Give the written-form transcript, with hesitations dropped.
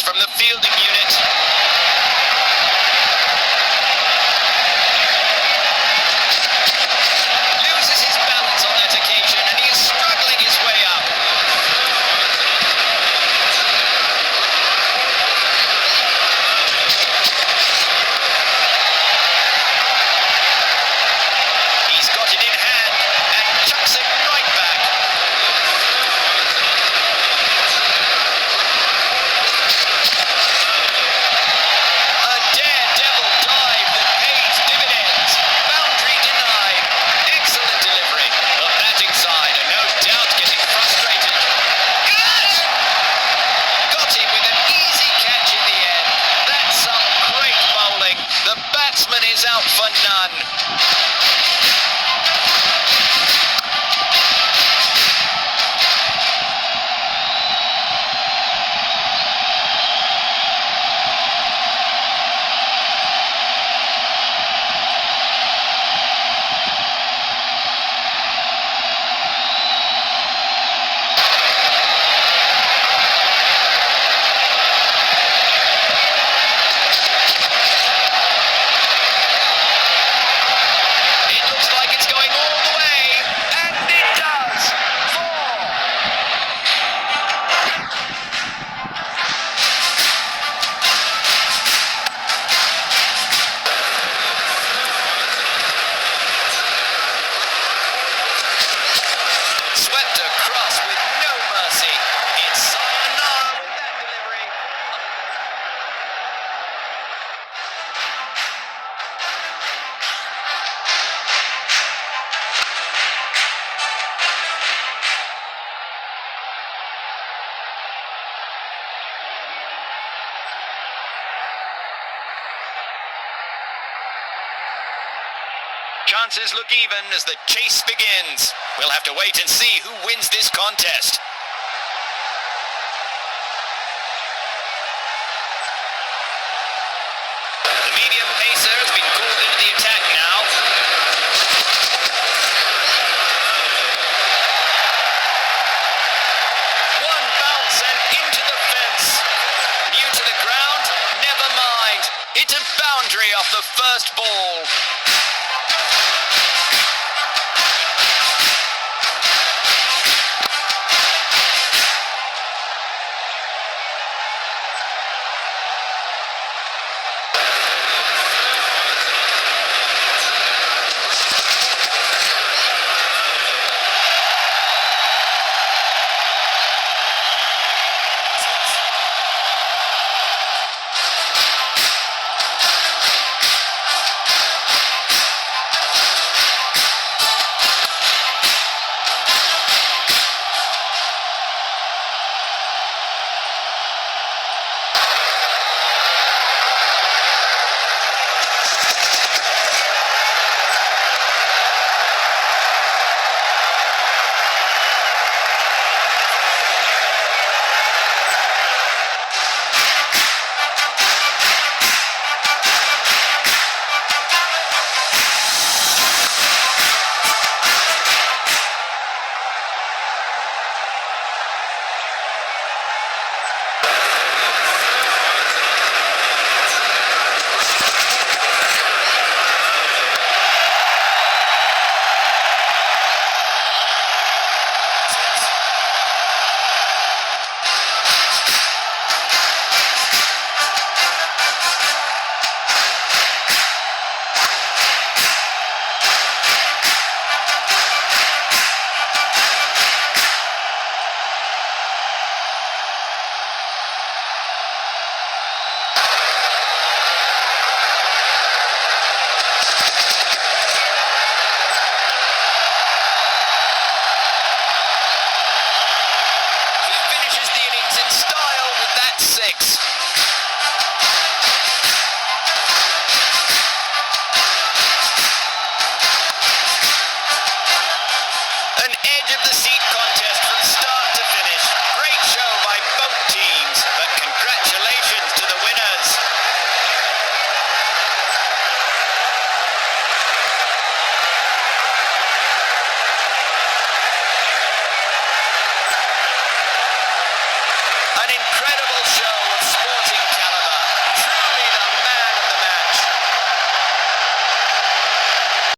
from the fielding unit. Loses his balance on that occasion and he is struggling his way up. He's got it in hand and chucks it right back. A daredevil dive that pays dividends. Boundary denied. Excellent delivery. The batting side are no doubt getting frustrated. Yes! Got him with an easy catch in the end. That's some great bowling. The batsman is out for none. It looks like it's going all the way, and it does. 4. Swept across with no mercy. It's sayonara with that delivery. Chances look even as the chase begins. We'll have to wait and see who wins this contest. The medium pacer has been called into the attack now. One bounce and into the fence. New to the ground, never mind. It's a boundary off the first ball.